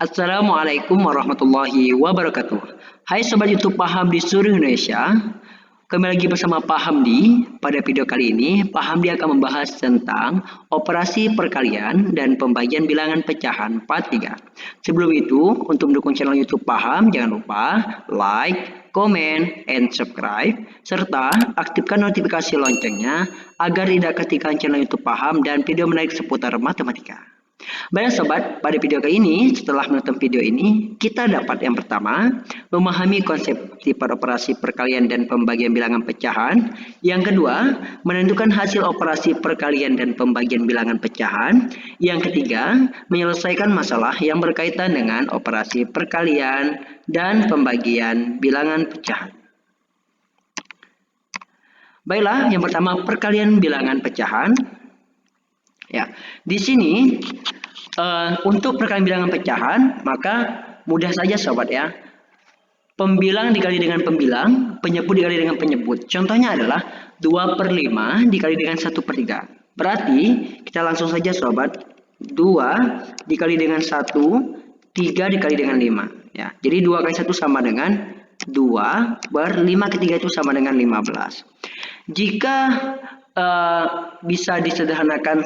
Assalamualaikum warahmatullahi wabarakatuh. Hai Sobat YouTube Paham di seluruh Indonesia. Kembali lagi bersama Pak Hamdi. Pada video kali ini, Pak Hamdi akan membahas tentang operasi perkalian dan pembagian bilangan pecahan part 3. Sebelum itu, untuk mendukung channel YouTube Paham, jangan lupa like, comment, and subscribe, serta aktifkan notifikasi loncengnya agar tidak ketinggalan channel YouTube Paham dan video menarik seputar matematika. Baiklah sobat, pada video kali ini, setelah menonton video ini, kita dapat yang pertama, memahami konsep tipe operasi perkalian dan pembagian bilangan pecahan. Yang kedua, menentukan hasil operasi perkalian dan pembagian bilangan pecahan. Yang ketiga, menyelesaikan masalah yang berkaitan dengan operasi perkalian dan pembagian bilangan pecahan. Baiklah, yang pertama perkalian bilangan pecahan. Ya, di sini untuk perkalian bilangan pecahan, maka mudah saja sobat ya. Pembilang dikali dengan pembilang, penyebut dikali dengan penyebut. Contohnya adalah 2/5 dikali dengan 1/3. Berarti kita langsung saja sobat, 2 dikali dengan 1, 3 dikali dengan 5. Ya, jadi 2 kali 1 sama dengan 2/5 ketiga itu sama dengan 15. Jika bisa disederhanakan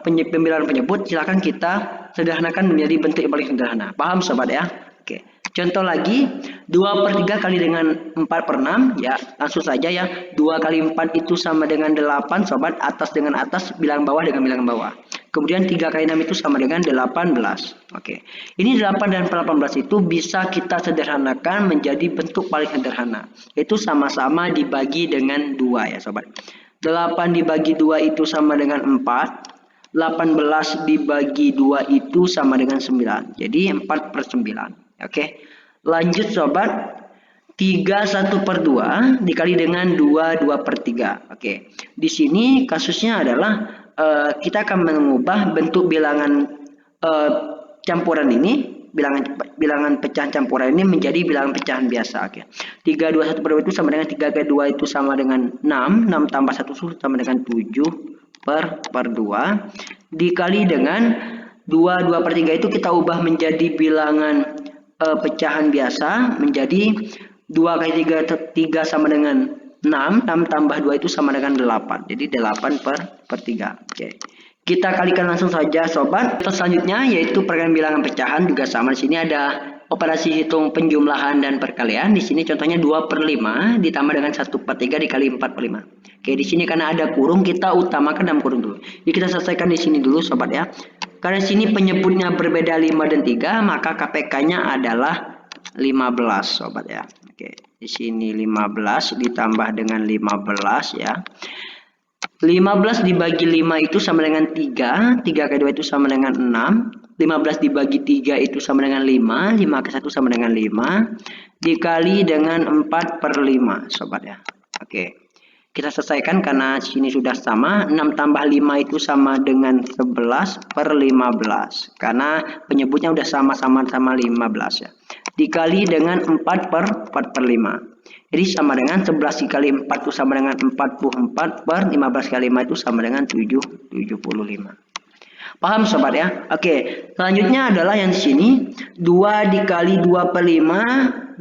pembilangan penyebut, silakan kita sederhanakan menjadi bentuk yang paling sederhana. Paham sobat ya? Oke. Contoh lagi, 2/3 kali dengan 4/6, ya langsung saja ya. 2 kali 4 itu sama dengan 8 sobat, atas dengan atas, bilangan bawah dengan bilangan bawah. Kemudian 3 kali 6 itu sama dengan 18. Oke. Ini 8 dan 18 itu bisa kita sederhanakan menjadi bentuk paling sederhana. Itu sama-sama dibagi dengan 2 ya sobat. 8 dibagi 2 itu sama dengan 4. 18 dibagi 2 itu sama dengan 9. Jadi 4/9. Oke. Lanjut sobat. 3 1/2 dikali dengan 2 2/3. Oke. Di sini kasusnya adalah kita akan mengubah bentuk bilangan campuran ini, bilangan pecahan campuran ini menjadi bilangan pecahan biasa. Oke. 3 2 1/2 itu sama dengan 3 kali 2 itu sama dengan 6, 6 tambah 1 sama dengan 7/2 dikali dengan 2 2/3 itu kita ubah menjadi bilangan pecahan biasa menjadi 2 kali 3 sama dengan 6, 6 tambah 2 itu sama dengan 8. Jadi 8/3. Oke. Kita kalikan langsung saja sobat. Selanjutnya yaitu perkalian bilangan pecahan juga sama. Di sini ada operasi hitung penjumlahan dan perkalian. Di sini contohnya 2/5 ditambah dengan 1/3 dikali 4/5. Oke, di sini karena ada kurung kita utamakan dalam kurung dulu. Jadi kita selesaikan di sini dulu sobat ya. Karena di sini penyebutnya berbeda 5 dan 3, maka KPK-nya adalah 15 sobat ya. Oke, di sini 15 ditambah dengan 15 ya. 15 dibagi 5 itu sama dengan 3. 3 kali 2 itu sama dengan 6. 15 dibagi 3 itu sama dengan 5. 5 ke 1 sama dengan 5. Dikali dengan 4/5 sobat ya. Oke. Kita selesaikan karena sini sudah sama. 6 tambah 5 itu sama dengan 11/15. Karena penyebutnya udah sama-sama 15 ya. Dikali dengan 4/4/5. Jadi sama dengan 11 dikali 4 itu sama dengan 44/15 kali 5 itu sama dengan 75. Paham sobat ya? Oke, selanjutnya adalah yang di sini 2 dikali 2/5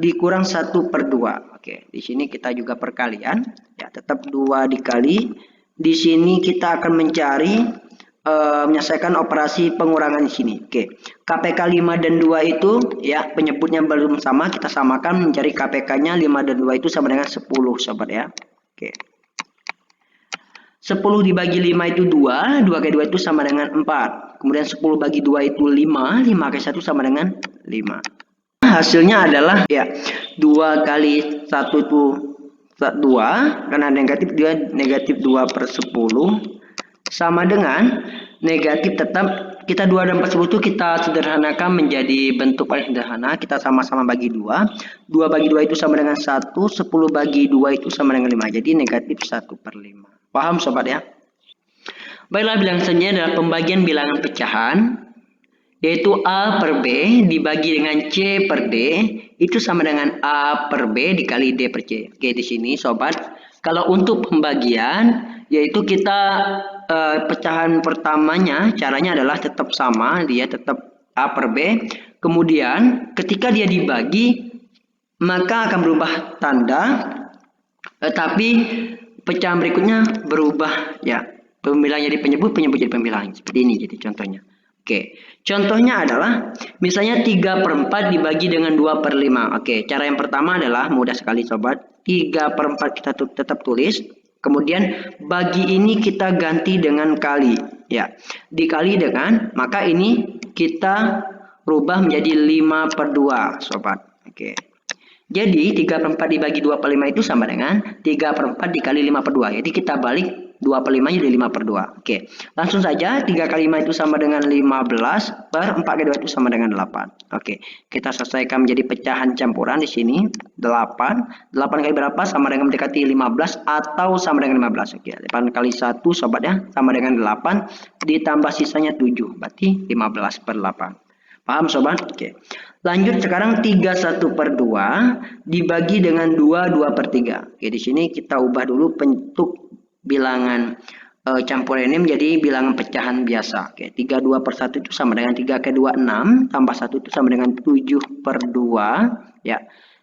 dikurang 1/2. Oke, di sini kita juga perkalian ya, tetap 2 dikali. Di sini kita akan mencari menyelesaikan operasi pengurangan di sini. Oke. KPK 5 dan 2 itu ya penyebutnya belum sama, kita samakan mencari KPK-nya 5 dan 2 itu sama dengan 10 sobat ya. Oke. 10 dibagi 5 itu 2, 2 kali 2 itu sama dengan 4. Kemudian 10 bagi 2 itu 5, 5 kali 1 sama dengan 5. Hasilnya adalah ya 2 kali 1 itu 2, karena negatif dia negatif 2/10 sama dengan negatif tetap kita 2 dan 40 itu kita sederhanakan menjadi bentuk paling sederhana. Kita sama-sama bagi 2. 2 bagi 2 itu sama dengan 1. 10 bagi 2 itu sama dengan 5. Jadi negatif 1/5. Paham sobat ya? Baiklah, bilangan selanjutnya adalah pembagian bilangan pecahan. Yaitu A/B dibagi dengan C/D itu sama dengan A/B dikali D/C. Oke, di sini sobat, kalau untuk pembagian yaitu kita pecahan pertamanya caranya adalah tetap sama, dia tetap A/B. Kemudian ketika dia dibagi, maka akan berubah tanda, tetapi pecahan berikutnya berubah ya. Pembilang jadi penyebut jadi pembilang. Seperti ini jadi contohnya. Oke, contohnya adalah misalnya 3/4 dibagi dengan 2/5. Oke, cara yang pertama adalah mudah sekali sobat. 3/4 kita tetap tulis. Kemudian bagi ini kita ganti dengan kali. Ya, dikali dengan, maka ini kita rubah menjadi 5/2 sobat. Oke. Jadi 3/4 dibagi 2/5 itu sama dengan 3/4 dikali 5/2. Jadi kita balik 2/5 jadi 5/2. Oke. Langsung saja 3 kali 5 itu sama dengan 15 per 4 kali 2 itu sama dengan 8. Oke. Kita selesaikan menjadi pecahan campuran di sini 8. 8 kali berapa sama dengan mendekati 15 atau sama dengan 15. Oke. 8 kali 1 sobat ya sama dengan 8 ditambah sisanya 7. Berarti 15 per 8. Paham sobat? Oke. Lanjut sekarang 31/2 dibagi dengan 2/3. Oke, di sini kita ubah dulu bentuk bilangan campuran ini menjadi bilangan pecahan biasa. Oke, 32/1 itu sama dengan 3 kali 2 6 tambah 1 itu sama dengan 7/2 ya.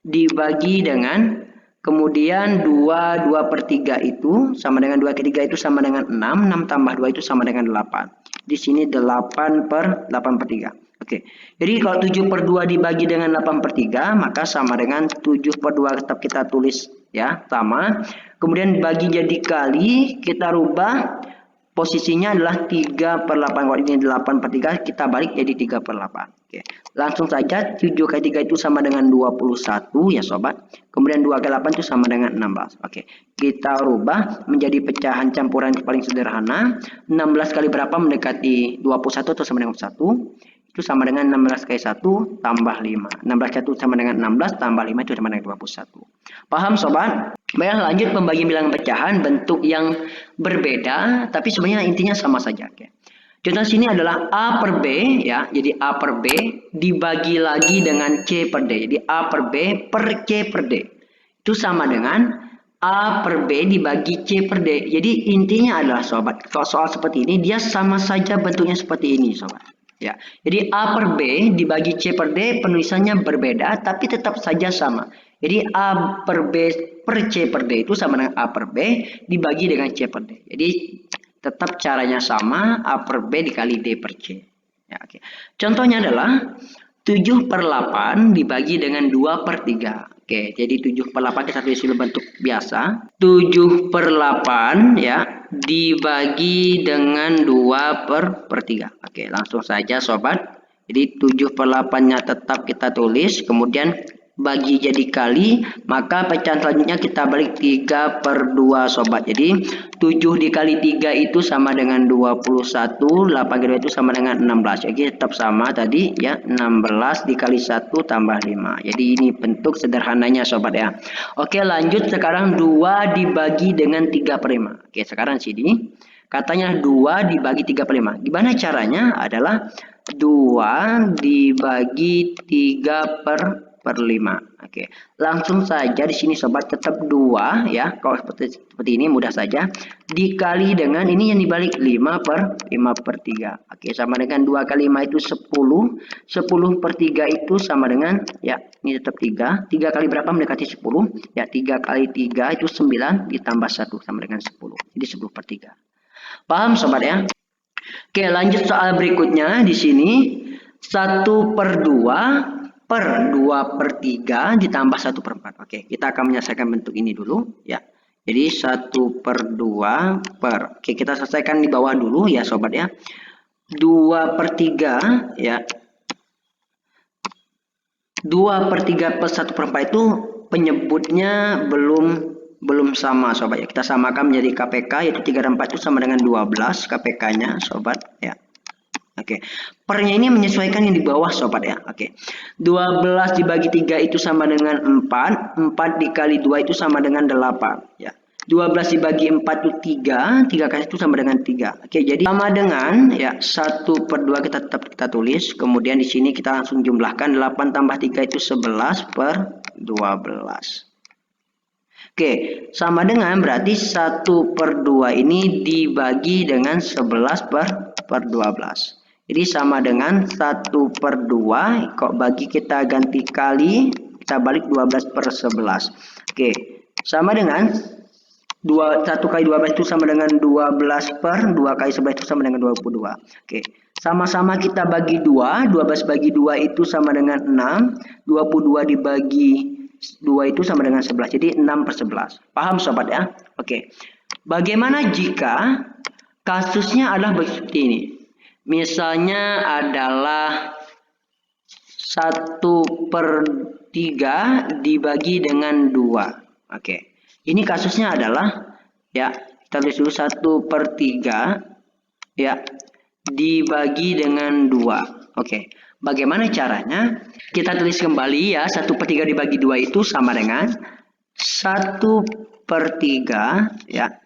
Dibagi dengan kemudian 2/3 itu sama dengan 2/3 itu sama dengan 6, 6 tambah 2 itu sama dengan 8. Di sini 8/8/3. Oke, jadi kalau 7/2 dibagi dengan 8/3, maka sama dengan 7/2 tetap kita tulis ya, sama. Kemudian bagi jadi kali, kita rubah posisinya adalah 3/8. Kalau ini 8/3, kita balik jadi 3/8. Oke, langsung saja 7 kali 3 itu sama dengan 21 ya sobat. Kemudian 2 kali 8 itu sama dengan 16. Oke, kita rubah menjadi pecahan campuran paling sederhana. 16 kali berapa mendekati 21 atau sama dengan 1? Itu sama dengan 16 kali 1 tambah 5. 16 kali 1 sama dengan 16 tambah 5 itu sama dengan 21. Paham sobat? Baiklah, lanjut pembagian bilangan pecahan bentuk yang berbeda tapi sebenarnya intinya sama saja. Oke. Contoh sini adalah A per B ya. Jadi A per B dibagi lagi dengan C per D. Jadi A per B per C per D. Itu sama dengan A per B dibagi C per D. Jadi intinya adalah sobat, kalau soal seperti ini dia sama saja bentuknya seperti ini sobat. Ya, jadi A per B dibagi C per D penulisannya berbeda tapi tetap saja sama. Jadi A per B per C per D itu sama dengan A per B dibagi dengan C per D. Jadi tetap caranya sama, A per B dikali D per C. Ya, oke. Contohnya adalah 7/8 dibagi dengan 2/3. Oke, jadi 7/8 kita tulis dulu bentuk biasa. 7/8 ya dibagi dengan 2/3. Oke, langsung saja sobat. Jadi 7/8-nya tetap kita tulis, kemudian bagi jadi kali, maka pecahan selanjutnya kita balik 3/2 sobat. Jadi 7 dikali 3 itu sama dengan 21, 8 kali 2 itu sama dengan 16. Jadi tetap sama tadi ya, 16 dikali 1 tambah 5. Jadi ini bentuk sederhananya sobat ya. Oke, lanjut sekarang 2 dibagi dengan 3/5. Oke, sekarang sini katanya 2 dibagi 3/5. Gimana caranya? Adalah 2 dibagi 3/5. Oke, langsung saja di sini sobat tetap 2 ya. Kalau seperti ini mudah saja dikali dengan ini yang dibalik 5/5/3. Oke, sama dengan 2 kali 5 itu 10. 10/3 itu sama dengan ya, ini tetap 3. 3 kali berapa mendekati 10? Ya, 3 kali 3 itu 9 ditambah 1 sama dengan 10. Jadi 10/3. Paham sobat ya? Oke, lanjut soal berikutnya di sini 1/2 per 2/3 ditambah 1/4. Oke, kita akan menyelesaikan bentuk ini dulu ya. Jadi 1/2 per. Oke, kita selesaikan di bawah dulu ya sobat ya. 2/3 ya. 2/3 per 1/4 itu penyebutnya belum sama sobat ya. Kita samakan menjadi KPK yaitu 3 dan 4 itu sama dengan 12 KPK-nya sobat ya. Oke, pernya ini menyesuaikan yang di bawah sobat ya. Oke, 12 dibagi 3 itu sama dengan 4. 4 dikali 2 itu sama dengan 8 ya. 12 dibagi 4 itu 3. 3 kali itu sama dengan 3. Oke, jadi sama dengan ya 1/2 kita tetap kita tulis. Kemudian di sini kita langsung jumlahkan 8 tambah 3 itu 11/12. Oke, sama dengan berarti 1/2 ini dibagi dengan 11/12. Jadi sama dengan 1/2. Kok bagi kita ganti kali, kita balik 12/11. Oke, sama dengan 1 kali 12 itu sama dengan 12/2 kali 11 itu sama dengan 22. Oke, sama-sama kita bagi 2. 12 bagi 2 itu sama dengan 6. 22 dibagi 2 itu sama dengan 11. Jadi 6/11. Paham sobat ya? Oke. Bagaimana jika kasusnya adalah seperti ini? Misalnya adalah 1/3 dibagi dengan 2. Oke. Ini kasusnya adalah, ya, kita tulis dulu 1/3, ya, dibagi dengan 2. Oke. Bagaimana caranya? Kita tulis kembali ya, 1/3 dibagi 2 itu sama dengan 1/3, ya,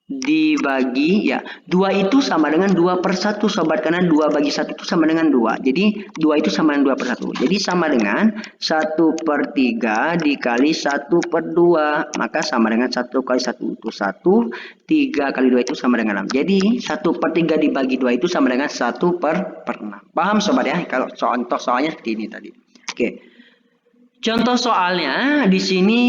dibagi, ya, 2 itu sama dengan 2/1 sobat, karena 2 bagi 1 itu sama dengan 2. Jadi 2 itu sama dengan 2/1. Jadi sama dengan 1/3 dikali 1/2, maka sama dengan 1 kali 1 itu 1, 3 kali 2 itu sama dengan 6. Jadi 1/3 dibagi 2 itu sama dengan 1/6. Paham sobat ya? Kalau contoh soalnya seperti ini tadi. Oke. Contoh soalnya di sini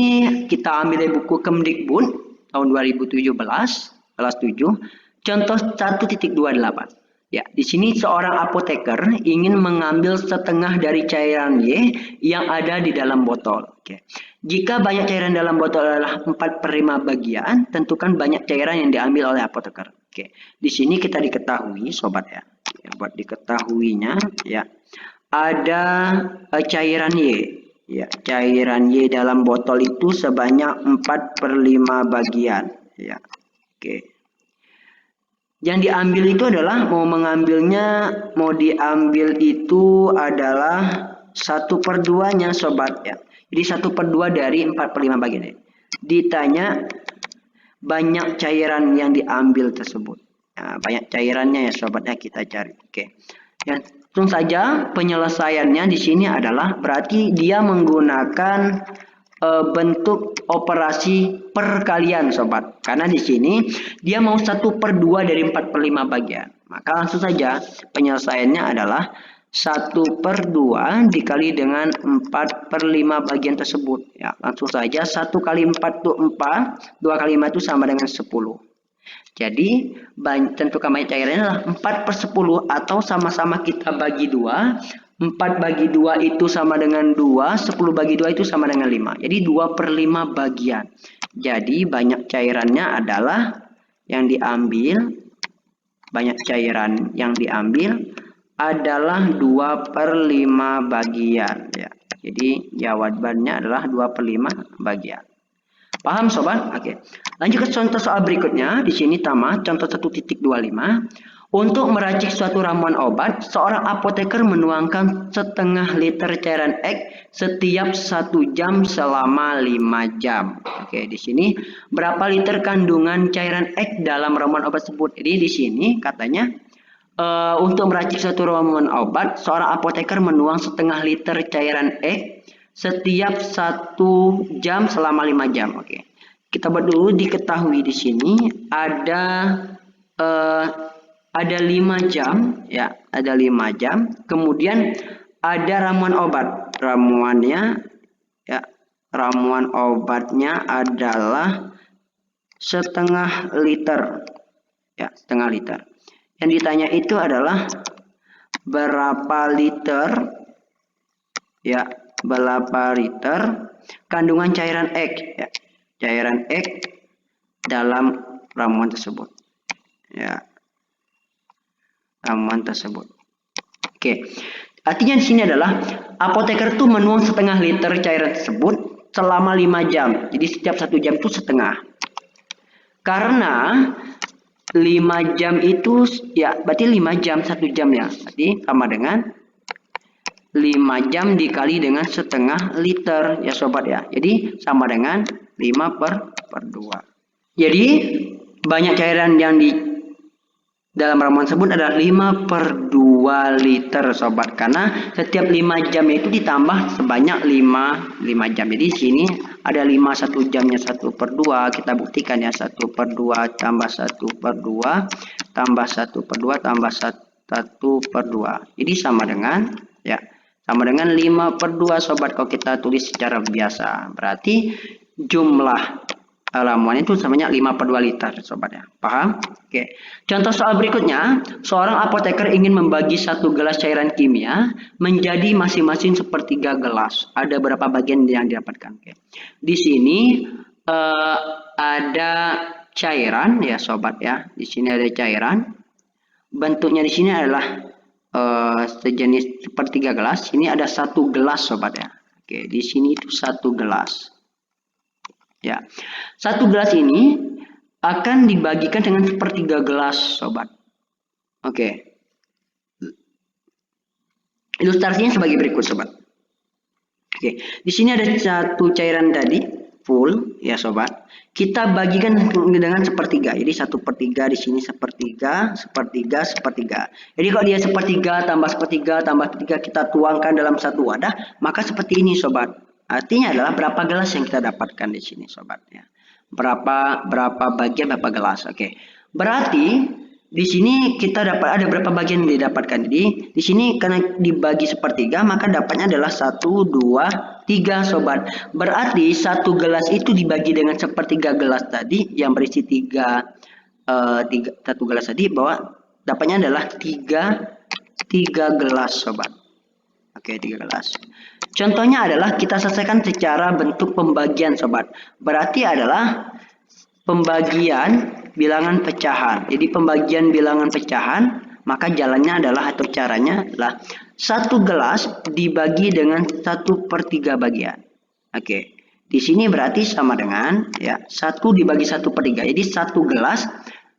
kita ambil dari buku Kemdikbud tahun 2017, kelas 7, contoh 1.28. Ya, di sini seorang apoteker ingin mengambil setengah dari cairan Y yang ada di dalam botol. Oke. Jika banyak cairan dalam botol adalah 4/5 bagian, tentukan banyak cairan yang diambil oleh apoteker. Oke. Di sini kita diketahui sobat ya. Ya, buat diketahuinya ya. Ada cairan Y. Ya, cairan Y dalam botol itu sebanyak 4/5 bagian. Ya, oke. Yang diambil itu adalah mau diambil itu adalah 1/2-nya sobat ya. Jadi 1/2 dari 4/5 bagian. Ditanya banyak cairan yang diambil tersebut. Nah, banyak cairannya ya sobatnya kita cari. Oke. Ya, langsung saja penyelesaiannya di sini adalah berarti dia menggunakan bentuk operasi perkalian sobat. Karena di sini dia mau 1/2 dari 4/5 bagian. Maka langsung saja penyelesaiannya adalah 1/2 dikali dengan 4/5 bagian tersebut. Ya, langsung saja 1 kali 4 itu 4, 2 kali 5 itu sama dengan 10. Jadi tentukan banyak cairannya adalah 4/10 atau sama-sama kita bagi 2. 4 bagi 2 itu sama dengan 2, 10 bagi 2 itu sama dengan 5. Jadi 2/5 bagian. Jadi banyak cairannya adalah yang diambil, banyak cairan yang diambil adalah 2/5 bagian. Ya. Jadi jawabannya adalah 2/5 bagian. Paham sobat? Oke. Lanjut ke contoh soal berikutnya. Di sini tamat contoh 1.25. Untuk meracik suatu ramuan obat, seorang apoteker menuangkan setengah liter cairan X setiap 1 jam selama 5 jam. Oke, di sini berapa liter kandungan cairan X dalam ramuan obat tersebut? Jadi di sini katanya untuk meracik suatu ramuan obat, seorang apoteker menuang setengah liter cairan X setiap 1 jam selama 5 jam. Oke. Kita buat dulu diketahui di sini ada 5 jam ya, ada 5 jam. Kemudian ada ramuan obat. Ramuannya ya, ramuan obatnya adalah setengah liter. Ya, setengah liter. Yang ditanya itu adalah berapa liter ya, berapa liter kandungan cairan X ya, cairan X dalam ramuan tersebut ya, ramuan tersebut. Oke, artinya di sini adalah apoteker itu menuang setengah liter cairan tersebut selama 5 jam. Jadi setiap 1 jam itu setengah. Karena 5 jam itu ya, berarti 5 jam 1 jam ya, berarti sama dengan 5 jam dikali dengan setengah liter ya sobat ya. Jadi sama dengan 5/2. Jadi banyak cairan yang di dalam ramuan tersebut adalah 5/2 liter sobat. Karena setiap 5 jam itu ditambah sebanyak 5 jam. Jadi di sini ada 5 1 jamnya 1/2. Kita buktikan ya, 1/2 tambah 1/2 tambah 1/2 tambah 1 1/2. Jadi sama dengan, ya, sama dengan 5/2 sobat kalau kita tulis secara biasa. Berarti jumlah ramuan itu samanya 5/2 liter sobat ya. Paham? Oke. Contoh soal berikutnya, seorang apoteker ingin membagi 1 gelas cairan kimia menjadi masing-masing sepertiga gelas. Ada berapa bagian yang didapatkan? Oke. Di sini ada cairan ya sobat ya. Di sini ada cairan. Bentuknya di sini adalah sejenis sepertiga gelas. Ini ada 1 gelas sobat ya. Oke, di sini itu 1 gelas. Ya, 1 gelas ini akan dibagikan dengan sepertiga gelas sobat. Oke. Ilustrasinya sebagai berikut sobat. Oke, di sini ada 1 cairan tadi full ya sobat. Kita bagikan dengan sepertiga. Jadi 1/3 di sini sepertiga, sepertiga, sepertiga. Jadi kalau dia sepertiga tambah sepertiga tambah sepertiga kita tuangkan dalam satu wadah, maka seperti ini sobat. Artinya adalah berapa gelas yang kita dapatkan di sini sobat ya. Berapa bagian berapa gelas. Oke. Berarti di sini kita dapat ada berapa bagian yang didapatkan. Jadi di sini karena dibagi sepertiga maka dapatnya adalah 1, 2, 3 sobat. Berarti 1 gelas itu dibagi dengan sepertiga gelas tadi yang berisi 1 gelas tadi bahwa dapatnya adalah 3 gelas sobat. Oke, 3 gelas. Contohnya adalah kita selesaikan secara bentuk pembagian sobat. Berarti adalah pembagian bilangan pecahan. Jadi pembagian bilangan pecahan, maka jalannya adalah atau caranya adalah 1 gelas dibagi dengan 1/3 bagian. Oke. Di sini berarti sama dengan ya 1 dibagi 1/3. Jadi 1 gelas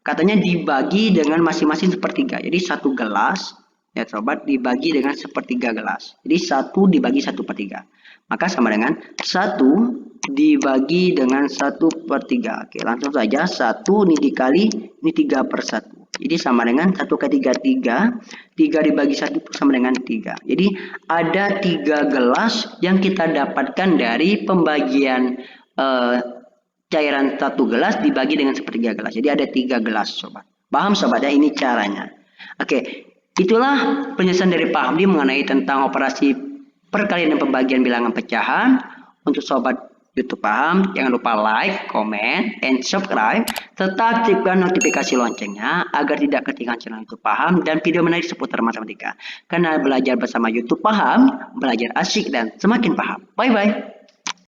katanya dibagi dengan masing-masing sepertiga. Jadi 1 gelas ya sobat dibagi dengan sepertiga gelas. Jadi 1 dibagi 1/3. Maka sama dengan 1 dibagi dengan 1/3. Oke, langsung saja 1 ini dikali ini 3/1. Jadi sama dengan 1 kali 3 3. 3 dibagi 1 sama dengan 3. Jadi ada 3 gelas yang kita dapatkan dari pembagian cairan 1 gelas dibagi dengan sepertiga gelas. Jadi ada 3 gelas sobat. Paham sobat ya, ini caranya. Oke, itulah penjelasan dari Pak Hamdi mengenai tentang operasi perkalian dan pembagian bilangan pecahan. Untuk sobat YouTube Paham, jangan lupa like, comment, and subscribe, serta aktifkan notifikasi loncengnya agar tidak ketinggalan channel YouTube Paham dan video menarik seputar matematika. Karena belajar bersama YouTube Paham, belajar asik dan semakin paham. Bye-bye.